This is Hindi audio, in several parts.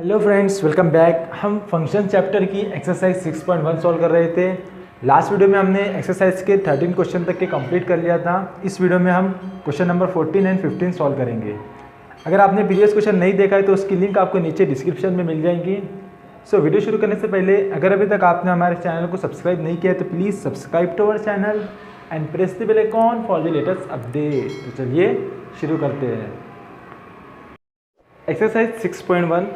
Hello friends, welcome back. हम फंक्शन चैप्टर की एक्सरसाइज 6.1 सॉल्व कर रहे थे। लास्ट वीडियो में हमने एक्सरसाइज के 13 क्वेश्चन तक के कंप्लीट कर लिया था। इस वीडियो में हम क्वेश्चन नंबर 14 एंड 15 सॉल्व करेंगे। अगर आपने प्रीवियस क्वेश्चन नहीं देखा है तो उसकी लिंक आपको नीचे डिस्क्रिप्शन में मिल जाएगी। सो वीडियो शुरू करने से पहले अगर अभी तक आपने हमारे चैनल को सब्सक्राइब नहीं किया है तो please subscribe to our channel and press the bell icon for the latest update. तो चलिए शुरू करते हैं। Exercise 6.1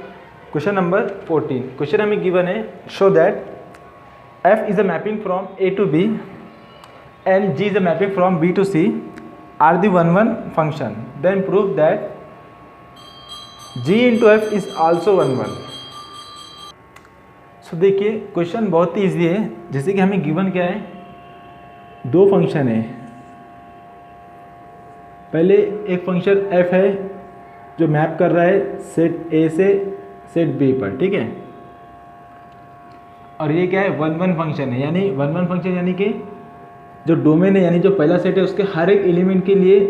question number 14। क्वेश्चन हमें गिवन है, show that f is a mapping from a to b and g is a mapping from b to c are the one one function, then prove that g into f is also one one. So देखिए क्वेश्चन बहुत ही ईजी है। जैसे कि हमें गिवन क्या है, दो फंक्शन है। पहले एक फंक्शन f है जो मैप कर रहा है सेट a से सेट बी पर, ठीक है। और ये क्या है, वन वन फंक्शन है। यानी वन वन फंक्शन यानी कि जो डोमेन है, यानी जो पहला सेट है उसके हर एक एलिमेंट के लिए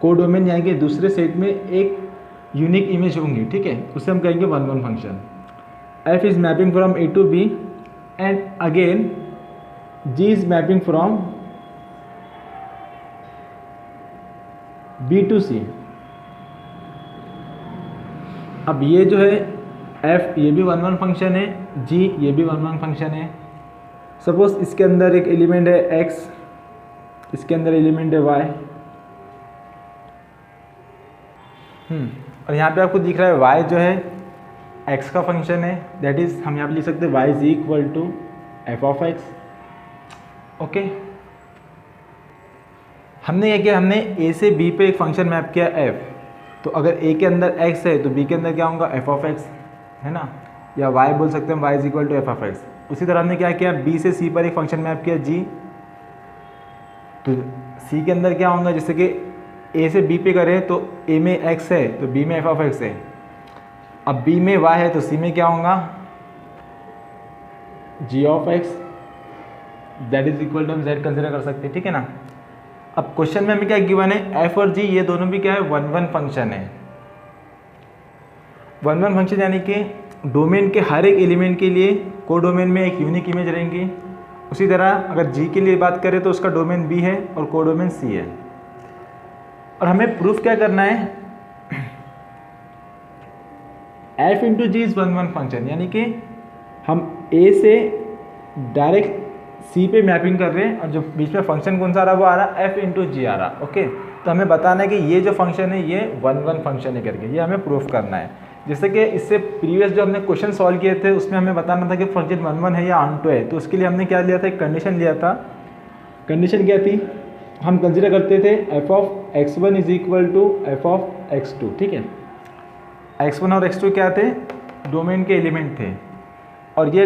को डोमेन यानी कि दूसरे सेट में एक यूनिक इमेज होंगी, ठीक है। उसे हम कहेंगे one one function. F is mapping from A to B and again g is mapping from B to C. अब ये जो है f ये भी वन वन फंक्शन है, g ये भी वन वन फंक्शन है। सपोज इसके अंदर एक एलिमेंट है x, इसके अंदर एलिमेंट है y। और यहाँ पे आपको दिख रहा है y जो है x का फंक्शन है। दैट इज हम यहाँ पे लिख सकते हैं y is equal to f of x. Okay, हमने ये किया, हमने a से b पे एक फंक्शन मैप किया f। तो अगर a के अंदर x है तो b के अंदर क्या होगा, एफ ऑफ एक्स, है ना। या y बोल सकते हैं, y is equal to f of x. उसी तरह हमने क्या किया, b से c पर एक फंक्शन मैप किया g। तो c के अंदर क्या होगा, जैसे कि a से b पे करें तो a में x है तो b में एफ ऑफ एक्स है। अब b में y है तो c में क्या होगा, g of x. That is equal to हम z कंसिडर कर सकते हैं, ठीक है ना। अब क्वेश्चन में हमें क्या गिवन है, f और g ये दोनों भी क्या है, वन वन फंक्शन है। वन वन फंक्शन यानी कि डोमेन के हर एक एलिमेंट के लिए को डोमेन में एक यूनिक इमेज रहेंगी। उसी तरह अगर g के लिए बात करें तो उसका डोमेन b है और को डोमेन c है। और हमें प्रूफ क्या करना है, f into g is one one function. यानी कि हम a से डायरेक्ट c पे मैपिंग कर रहे हैं और जो बीच में फंक्शन कौन सा आ रहा है वो आ रहा है f इंटू जी आ रहा। ओके, तो हमें बताना है कि ये जो फंक्शन है ये वन वन फंक्शन है करके, ये हमें प्रूफ करना है। जैसे कि इससे प्रीवियस जो हमने क्वेश्चन सॉल्व किए थे उसमें हमें बताना था कि फंक्शन वन वन है या ऑनटू है। तो उसके लिए हमने क्या लिया था, एक कंडीशन लिया था। कंडीशन क्या थी, हम कंसिडर करते थे f of x one is equal to f of x two, ठीक है। एक्स वन और एक्स टू क्या थे, डोमेन के एलिमेंट थे। और ये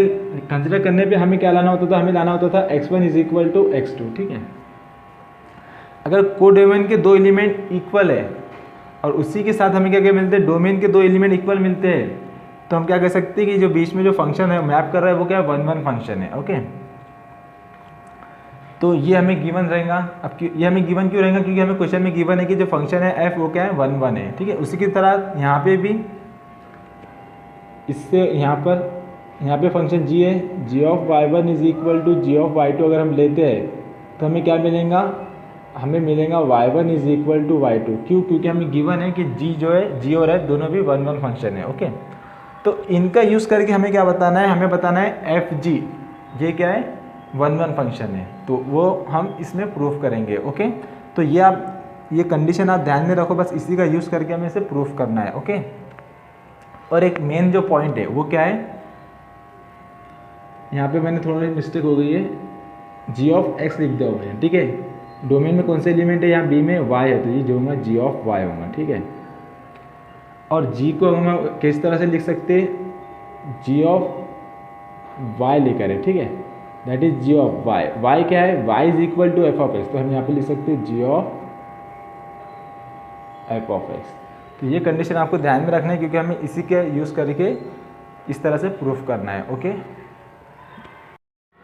कंसिडर करने पे हमें क्या लाना होता था, हमें लाना होता था x one is equal to x two, ठीक है। अगर को डोमेन के दो एलिमेंट इक्वल है और उसी के साथ हमें क्या क्या मिलते हैं, डोमेन के दो एलिमेंट इक्वल मिलते हैं, तो हम क्या कह सकते हैं कि जो बीच में जो फंक्शन है मैप कर रहा है वो क्या है, वन वन फंक्शन है। ओके, तो ये हमें गिवन रहेगा। अब ये हमें गिवन क्यों रहेगा, क्योंकि हमें क्वेश्चन में गिवन है कि जो फंक्शन है एफ वो क्या है, वन वन है, ठीक है। उसी की तरह यहाँ पे भी इससे यहाँ पे फंक्शन g है, g of y one is equal to g of y two अगर हम लेते हैं तो हमें क्या मिलेगा, हमें मिलेगा y1 is equal to y2। क्यों, क्योंकि हमें गिवन है कि g जो है, g और f दोनों भी वन वन फंक्शन है। ओके, तो इनका यूज़ करके हमें क्या बताना है, हमें बताना है एफ जी ये क्या है, वन वन फंक्शन है। तो वो हम इसमें प्रूफ करेंगे। ओके, तो ये कंडीशन आप ध्यान में रखो, बस इसी का यूज़ करके हमें इसे प्रूफ करना है। ओके, और एक मेन जो पॉइंट है वो क्या है, यहाँ पे मैंने थोड़ी मिस्टेक हो गई है, g ऑफ x लिख दिया हुआ है, ठीक है। डोमेन में कौन से एलिमेंट है, यहाँ b में y है तो ये जो होगा g ऑफ y होगा, ठीक है। और g को हम किस तरह से लिख सकते हैं, g ऑफ y लेकर है, ठीक है। That is g of y। y क्या है, y is equal to f of x, तो हम यहाँ पे लिख सकते हैं g of f of x. तो ये कंडीशन आपको ध्यान में रखना है क्योंकि हमें इसी के यूज़ करके इस तरह से प्रूफ करना है। ओके,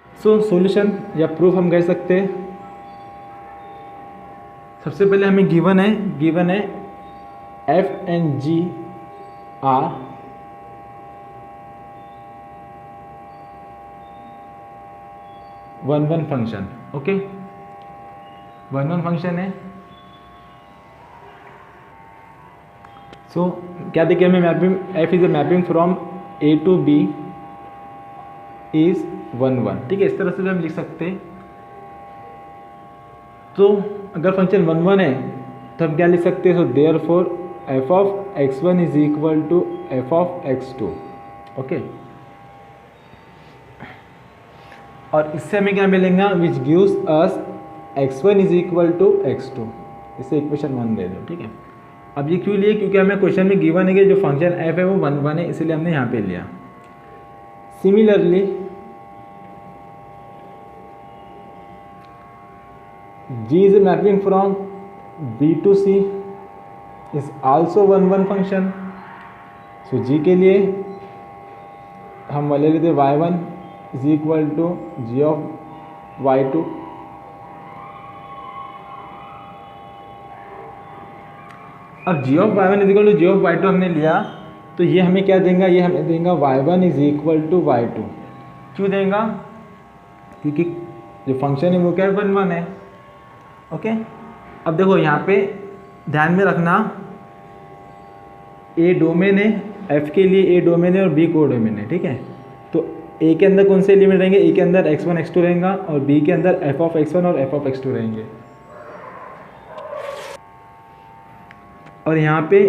सो सॉल्यूशन या प्रूफ हम कह सकते हैं, सबसे पहले हमें गिवन है f and g are 1 1 function. Okay, 1 1 function है। सो क्या देखिए हमें mapping f is a mapping from a to b is 1 1। ठीक है, इस तरह से भी हम लिख सकते हैं। तो अगर फंक्शन 1 1 है तो हम क्या लिख सकते हैं, so therefore f of x1 is equal to f of x2। Okay, और इससे हमें क्या मिलेगा, which gives us x1 is equal to x2। इसे इक्वेशन 1 दे दो। ठीक है, अब ये क्यों लिए, क्योंकि हमें क्वेश्चन में गिवन है कि जो फंक्शन f है वो 1 1 है, इसलिए हमने यहाँ पे लिया। Similarly g is a mapping from b to c is also 1 1 function. So g के लिए हम ले लेते y1 is equal to g of y2। अब g of y1 is equal to g of y2 हमने लिया, तो ये हमें क्या देगा, ये हमें देगा y1 is equal to y2। क्यों देगा, क्योंकि जो फंक्शन है वो क्या है, 1 1 है। ओके, अब देखो यहाँ पे ध्यान में रखना, ए डोमेन है, एफ के लिए ए डोमेन है और बी को डोमेन है। ठीक है, तो ए के अंदर कौन से एलिमेंट रहेंगे, ए के अंदर x1 x2 रहेगा और बी के अंदर एफ ऑफ x1 और एफ ऑफ x2 रहेंगे। और यहाँ पे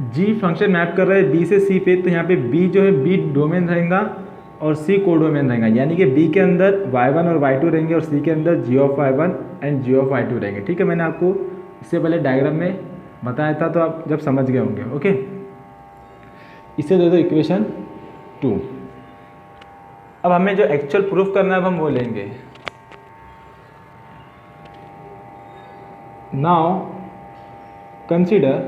जी फंक्शन मैप कर रहा है बी से सी पे, तो यहाँ पे बी जो है बी डोमेन रहेगा और सी को डोमेन रहेगा, यानी कि बी के अंदर y1 और y2 रहेंगे और सी के अंदर g of y1 and g of y2 रहेंगे। ठीक है, मैंने आपको इससे पहले डायग्राम में बताया था, तो आप जब समझ गए होंगे। ओके, इसे दे दो इक्वेशन 2। अब हमें जो एक्चुअल प्रूफ करना है अब हम वो लेंगे। Now consider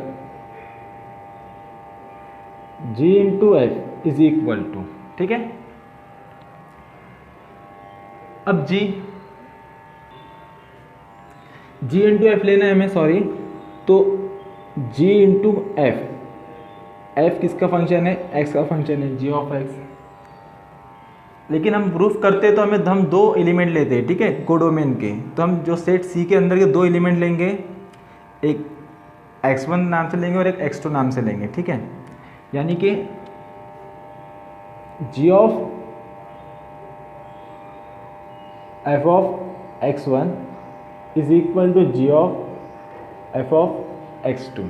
g into f is equal to, ठीक है, अब g इंटू एफ लेना है हमें, सॉरी, तो g इंटू एफ किसका फंक्शन है, x का फंक्शन है, g ऑफ x। लेकिन हम प्रूफ करते तो हम दो एलिमेंट लेते हैं। ठीक है, कोडोमेन के, तो हम जो सेट C के अंदर के दो एलिमेंट लेंगे, एक x1 नाम से लेंगे और एक x2 नाम से लेंगे। ठीक है, यानी कि g of f of x1 is equal to g of f of x2।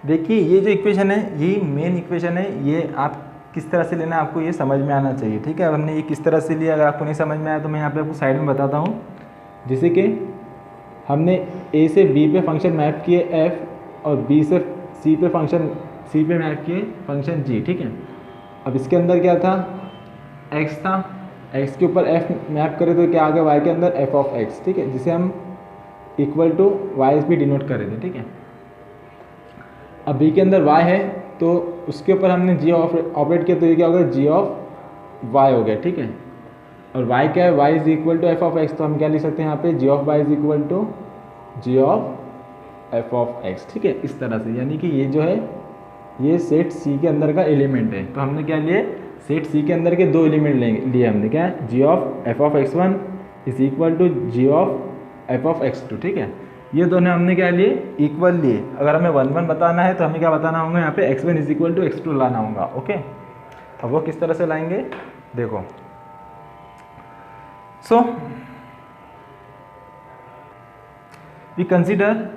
देखिए ये जो इक्वेशन है ये मेन इक्वेशन है, ये आप किस तरह से लेना है आपको ये समझ में आना चाहिए। ठीक है, अब हमने ये किस तरह से लिया, अगर आपको नहीं समझ में आया तो मैं यहाँ पे आपको साइड में बताता हूँ। जैसे कि हमने a से b पे फंक्शन मैप किए f और b से c पे फंक्शन c पे मैप किए फंक्शन g। ठीक है, अब इसके अंदर क्या था, x था, x के ऊपर f मैप करें तो क्या आ गया, y के अंदर f ऑफ x। ठीक है, जिसे हम इक्वल टू y भी डिनोट कर रहे थे। ठीक है, अब b के अंदर y है तो उसके ऊपर हमने g ऑपरेट किया, तो ये क्या होगा, g ऑफ y हो गया। ठीक है, और y क्या है, y is equal to f of x, तो हम क्या लिख सकते हैं यहाँ पे, g of y is equal to g of f of x। ठीक है, इस तरह से, यानी कि ये जो है ये सेट C के अंदर का एलिमेंट है। तो हमने क्या लिए, सेट C के अंदर के दो एलिमेंट लिए हमने, क्या है, g of f of x1 is equal to g of f of x2। ठीक है, ये दोनों हमने क्या लिए, इक्वल लिए। अगर हमें 1 1 बताना है तो हमें क्या बताना होगा, यहाँ पे x1 is equal to x2 लाना होगा। ओके, अब वो किस तरह से लाएंगे देखो। So we consider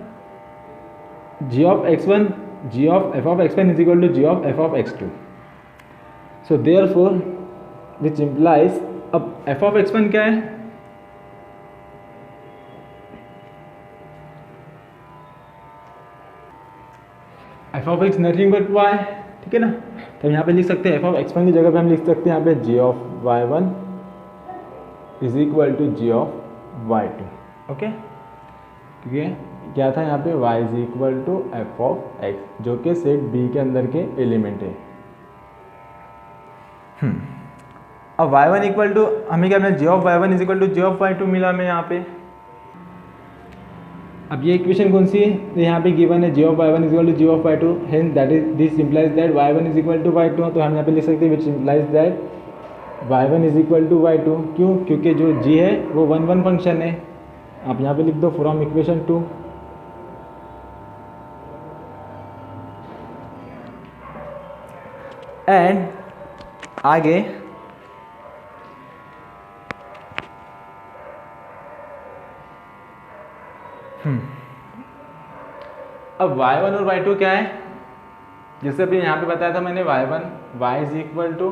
g of x1 g of f of x1 is equal to g of f of x2। So therefore which implies, अब एफ ऑफ x1 क्या है, F of x nothing but y. ठीक है ना, तो यहाँ पे लिख सकते हैं एफ ऑफ x1 की जगह पे हम लिख सकते हैं यहाँ पे g of y1 is equal to g of y2। Okay, क्योंकि क्या था यहाँ पे y is equal to f of x, जो कि सेट B के अंदर के एलिमेंट है। अब y1 इक्वल टू हमें क्या मिला, g of y1 is equal to g of y2 मिला हमें यहाँ पे। अब ये इक्वेशन कौन सी है, यहाँ पे गिवन है g of y1 is equal to g of y2, hence that is this implies that y1 is equal to y2, तो हम यहाँ पे लिख सकते हैं which implies that y1 is equal to y2। क्यों? क्योंकि जो g है वो 1 1 फंक्शन है। आप यहाँ पे लिख दो फ्रॉम इक्वेशन 2। एंड आगे अब y1 और y2 क्या है, जैसे अभी यहाँ पे बताया था मैंने y1 y is equal to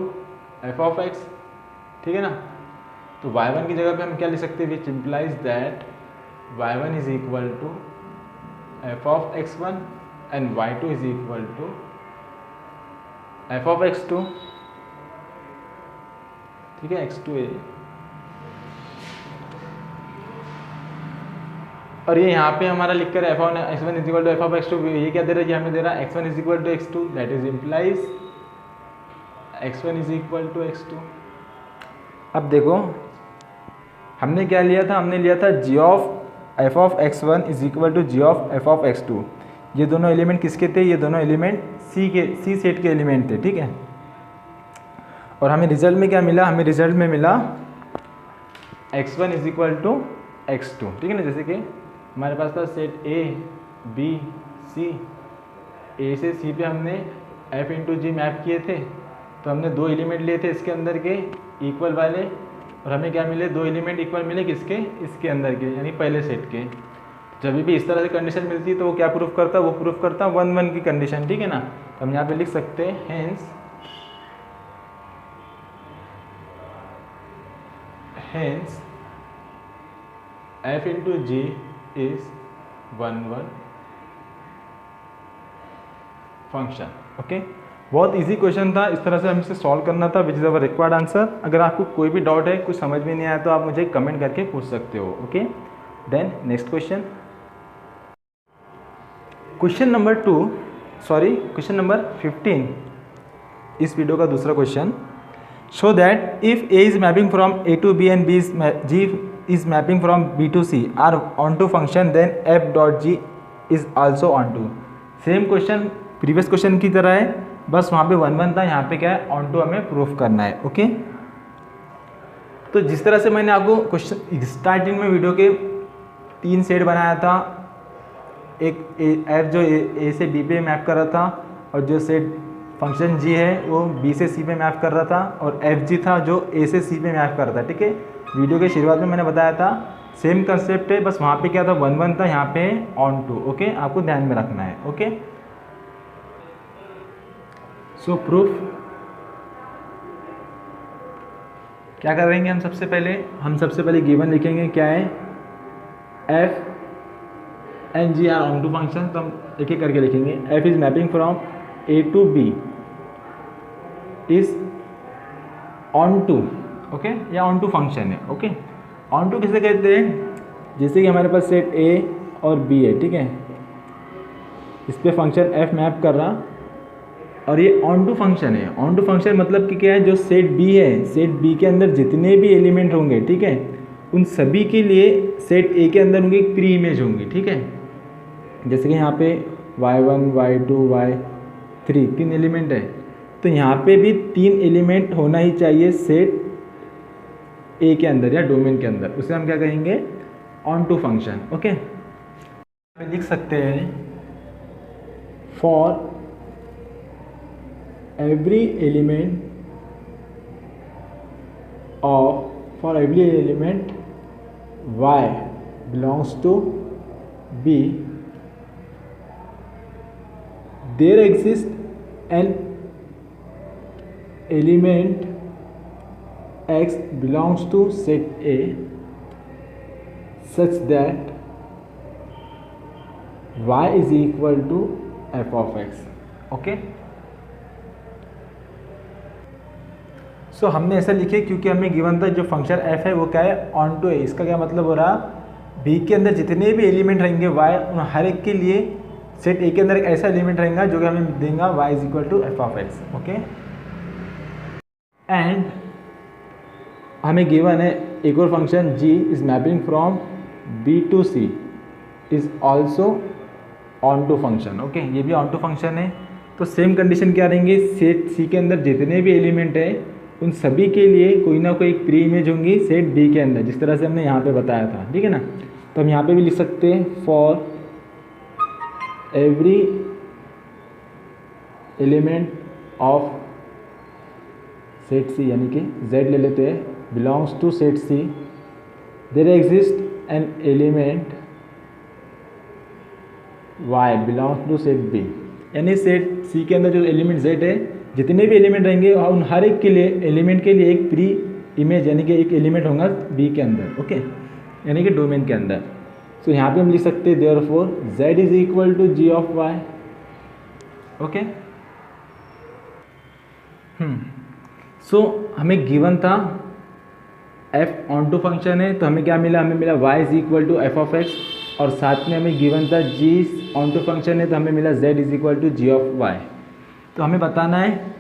f of x, ठीक है ना। तो y1 की जगह पे हम क्या लिख सकते हैं, which implies that y1 is equal to f of x1 and y2 is equal to f of x2, ठीक है, x2 है। और ये यहाँ पे हमारा लिख कर f of x1 is equal to f of x2, ये क्या दे रहा है, ये हमें दे रहा है x1 is equal to x2, that is implies x1 is equal to x2। अब देखो हमने क्या लिया था, हमने लिया था g of f of x1 is equal to g of f of x2। ये दोनों एलिमेंट किसके थे, ये दोनों एलिमेंट सी सेट के एलिमेंट थे, ठीक है। और हमें रिजल्ट में क्या मिला, हमें रिजल्ट में मिला x1 is equal to x2, ठीक है ना। जैसे कि हमारे पास था सेट ए बी सी, ए से सी पे हमने f इंटू जी मैप किए थे, तो हमने दो एलिमेंट लिए थे इसके अंदर के इक्वल वाले, और हमें क्या मिले, दो एलिमेंट इक्वल मिले किसके, इसके अंदर के, यानी पहले सेट के। जब भी इस तरह से कंडीशन मिलती है तो वो क्या प्रूफ करता है, वो प्रूफ करता है 1 1 की कंडीशन, ठीक है ना। तो हम यहाँ पे लिख सकते हैं hence f into g is 1 1 function. Okay, बहुत इजी क्वेश्चन था, इस तरह से हमें इसे सॉल्व करना था, which is our required answer. अगर आपको कोई भी डाउट है, कुछ समझ में नहीं आया तो आप मुझे कमेंट करके पूछ सकते हो। Okay, then next question, question number 15, इस वीडियो का दूसरा question. Show that if a is mapping from A to B and g is mapping from B to C are onto function, then f dot g is also onto. Same question previous question की तरह है, बस वहाँ पे 1 1 था, यहाँ पे क्या है, ऑन टू हमें प्रूफ करना है। ओके, तो जिस तरह से मैंने आपको क्वेश्चन स्टार्टिंग में वीडियो के 3 सेट बनाया था, एक एफ जो ए से बी पे मैप कर रहा था, और जो सेट फंक्शन जी है वो बी से सी पे मैप कर रहा था, और एफ जी था जो ए से सी पे मैप कर रहा था, ठीक है। वीडियो के शुरुआत में मैंने बताया था सेम कंसेप्ट है, बस वहाँ पे क्या था 1 1 था, यहाँ पे ऑन टू। ओके, आपको ध्यान में रखना है। ओके, सो प्रूफ क्या करेंगे, हम सबसे पहले गिवन लिखेंगे, क्या है, f and g are onto function. तो हम एक एक करके लिखेंगे, f is mapping from A to B is onto, okay, या ऑन टू फंक्शन है। ओके, ऑन टू किसे कहते हैं, जैसे कि हमारे पास सेट ए और बी है, ठीक है, इस पे फंक्शन एफ मैप कर रहा, और ये ऑन टू फंक्शन है। ऑन टू फंक्शन मतलब कि क्या है, जो सेट बी है, सेट बी के अंदर जितने भी एलिमेंट होंगे, ठीक है, उन सभी के लिए सेट ए के अंदर उनकी एक प्री इमेज होंगी, ठीक है। जैसे कि यहाँ पे y1 y2 y3 3 एलिमेंट है, तो यहाँ पे भी 3 एलिमेंट होना ही चाहिए सेट ए के अंदर या डोमेन के अंदर, उसे हम क्या कहेंगे, ऑन टू फंक्शन। ओके, लिख सकते हैं for every element y belongs to B, there exists an element x belongs to set A such that y is equal to f of x. Okay, so हमने ऐसा लिखे क्योंकि हमें गिवन था जो फंक्शन f है वो क्या है, ऑन टू है। इसका क्या मतलब हो रहा, b के अंदर जितने भी एलिमेंट रहेंगे y, उन हर एक के लिए सेट a के अंदर एक ऐसा एलिमेंट रहेगा जो कि हमें देगा y is equal to f of x. Okay, and हमें गिवन है एक और function g is mapping from b to c, is also onto function. Okay, ये भी ऑन टू फंक्शन है। तो सेम कंडीशन क्या रहेंगे, सेट सी के अंदर जितने भी एलिमेंट है उन सभी के लिए कोई ना कोई एक प्री इमेज होंगी सेट बी के अंदर, जिस तरह से हमने यहाँ पे बताया था, ठीक है ना। तो हम यहाँ पे भी लिख सकते हैं for every element of set C, यानी कि z ले लेते हैं, belongs to set C, there exist an element y belongs to set b। यानी सेट सी के अंदर जो एलिमेंट z है, जितने भी एलिमेंट रहेंगे उन हर एक के लिए एलिमेंट के लिए एक प्री इमेज यानी कि एक एलिमेंट होगा b के अंदर। ओके, यानी कि डोमेन के अंदर। सो यहाँ पे हम लिख सकते हैं therefore z is equal to g of y। Okay, so हमें गिवन था f ऑन टू फंक्शन है, तो हमें क्या मिला, हमें मिला y is equal to f of x, और साथ में हमें गिवन था g ऑन टू फंक्शन है, तो हमें मिला z is equal to g of y। तो हमें बताना है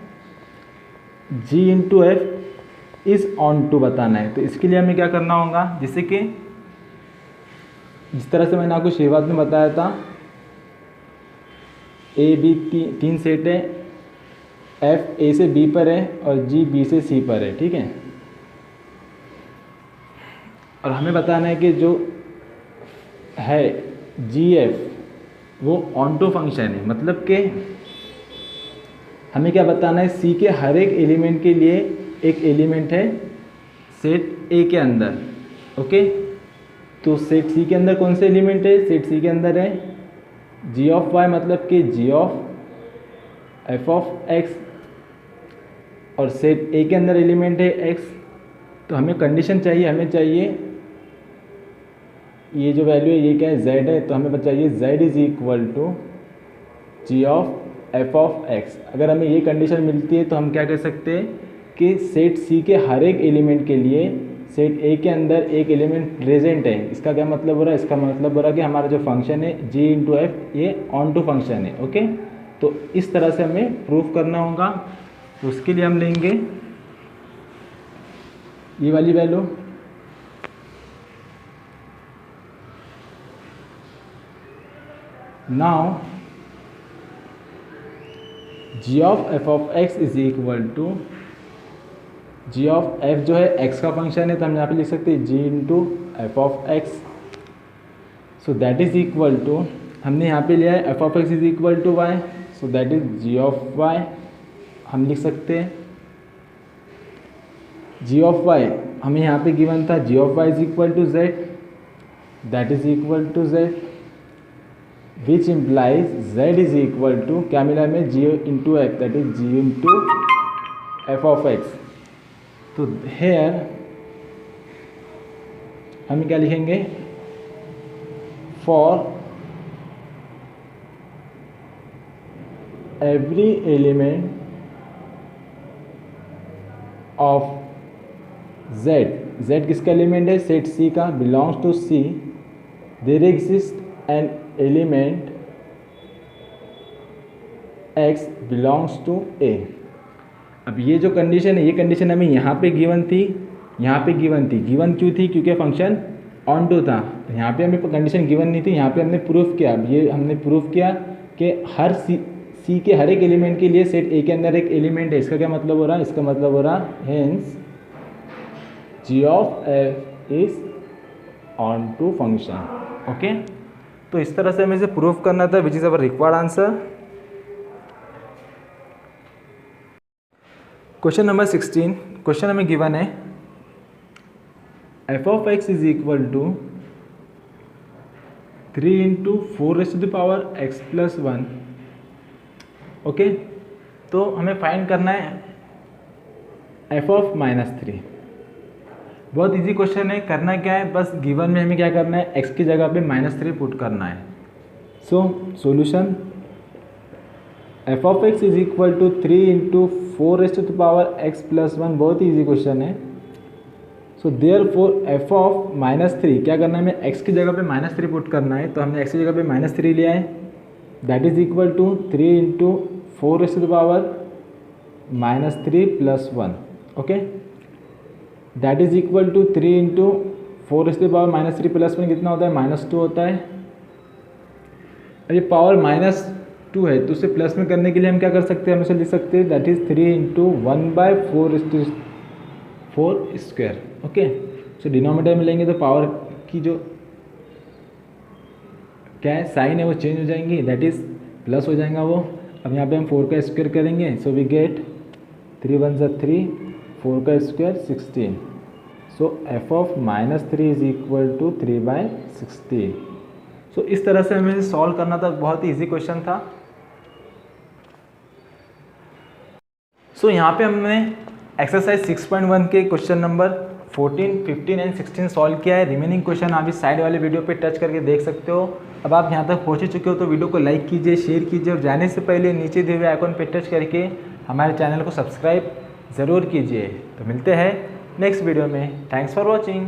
g into f is onto बताना है। तो इसके लिए हमें क्या करना होगा, जिससे कि जिस तरह से मैंने आपको शुरुआत में बताया था, ए बी तीन सेट है, एफ ए से बी पर है और जी बी से सी पर है, ठीक है। और हमें बताना है कि जो है जी एफ वो ऑन टू फंक्शन है, मतलब कि हमें क्या बताना है, सी के हर एक एलिमेंट के लिए एक एलिमेंट है सेट ए के अंदर। ओके, तो सेट सी के अंदर कौन से एलिमेंट है, सेट सी के अंदर है जी ऑफ वाई, मतलब कि जी ऑफ एफ ऑफ एक्स, और सेट ए के अंदर एलिमेंट है एक्स। तो हमें कंडीशन चाहिए, हमें चाहिए ये जो वैल्यू है ये क्या है, z है, तो हमें चाहिए z is equal to g of f of x. अगर हमें ये कंडीशन मिलती है तो हम क्या कर सकते हैं कि सेट सी के हर एक एलिमेंट के लिए सेट ए के अंदर एक एलिमेंट प्रेजेंट है। इसका क्या मतलब हो रहा है, इसका मतलब हो रहा है कि हमारा जो फंक्शन है g इंटू एफ ये ऑन टू फंक्शन है। ओके, तो इस तरह से हमें प्रूफ करना होगा। तो उसके लिए हम लेंगे ये वाली value, now g of f of x is equal to g of f जो है एक्स का फंक्शन है, तो हम यहाँ पे लिख सकते हैं G into F of X. So that is equal to, हमने यहाँ पे लिया है F of x is equal to Y, so that is G of Y. हम लिख सकते हैं जी ऑफ वाई, हमें यहाँ पे गिवन था G of Y is equal to Z, that is equal to Z, which implies z is equal to क्या मिला हमें, G into F, that is G into F of x. तो हेयर हम क्या लिखेंगे, for every element of z, z किसका एलिमेंट है, सेट c का, belongs to c, there exist an element x belongs to a। अब ये जो कंडीशन है, ये कंडीशन हमें यहाँ पे गिवन थी, यहाँ पे गिवन थी। गिवन क्यों थी, क्योंकि फंक्शन ऑन टू था। यहाँ पे हमें कंडीशन गिवन नहीं थी, यहाँ पे हमने प्रूफ किया। अब ये हमने प्रूफ किया कि हर सी के हर एक एलिमेंट के लिए सेट ए के अंदर एक एलिमेंट है। इसका क्या मतलब हो रहा है, इसका मतलब हो रहा है hence g of f is onto function. Okay, तो इस तरह से हमें इसे प्रूफ करना था, which is our required answer. Question number 16, question हमें गिवन है F of x is equal to 3 into 4 x plus 1। Okay, तो हमें फाइंड करना है एफ ऑफ -3। बहुत इजी क्वेश्चन है, करना क्या है, बस गिवन में हमें क्या करना है, x की जगह पे -3 पुट करना है। So solution f of x is equal to 3 into 4 x plus 1, बहुत ही ईजी क्वेश्चन है। सो देयरफॉर एफ ऑफ -3 क्या करना है, हमें x की जगह पे -3 पुट करना है। तो हमने x की जगह पे -3 लिया है, that is equal to 3 into 4 -3 plus 1। Okay, that is equal to 3 into 4 -3 plus 1 कितना होता है, -2 होता है। अब ये पावर -2 है तो उसे प्लस में करने के लिए हम क्या कर सकते हैं, हम इसे लिख सकते हैं that is 3 × 1/4 square. Okay, so denominator में लेंगे तो पावर की जो क्या है साइन है वो चेंज हो जाएंगी, दैट इज़ प्लस हो जाएगा वो। अब यहाँ पे हम 4 का स्क्वायर करेंगे, सो वी गेट 3 × 1 = 3, 4 का स्क्वायर 16। So f of -3 = 3/16। सो इस तरह से हमें सॉल्व करना था, बहुत ही ईजी क्वेश्चन था। सो यहाँ पे हमने एक्सरसाइज 6.1 के क्वेश्चन नंबर 14, 15 एंड 16 सॉल्व किया है। रिमेनिंग क्वेश्चन आप इस साइड वाले वीडियो पे टच करके देख सकते हो। अब आप यहाँ तक पहुँच चुके हो तो वीडियो को लाइक कीजिए, शेयर कीजिए और जाने से पहले नीचे दिए हुए आइकन पे टच करके हमारे चैनल को सब्सक्राइब ज़रूर कीजिए। तो मिलते हैं नेक्स्ट वीडियो में। Thanks for watching.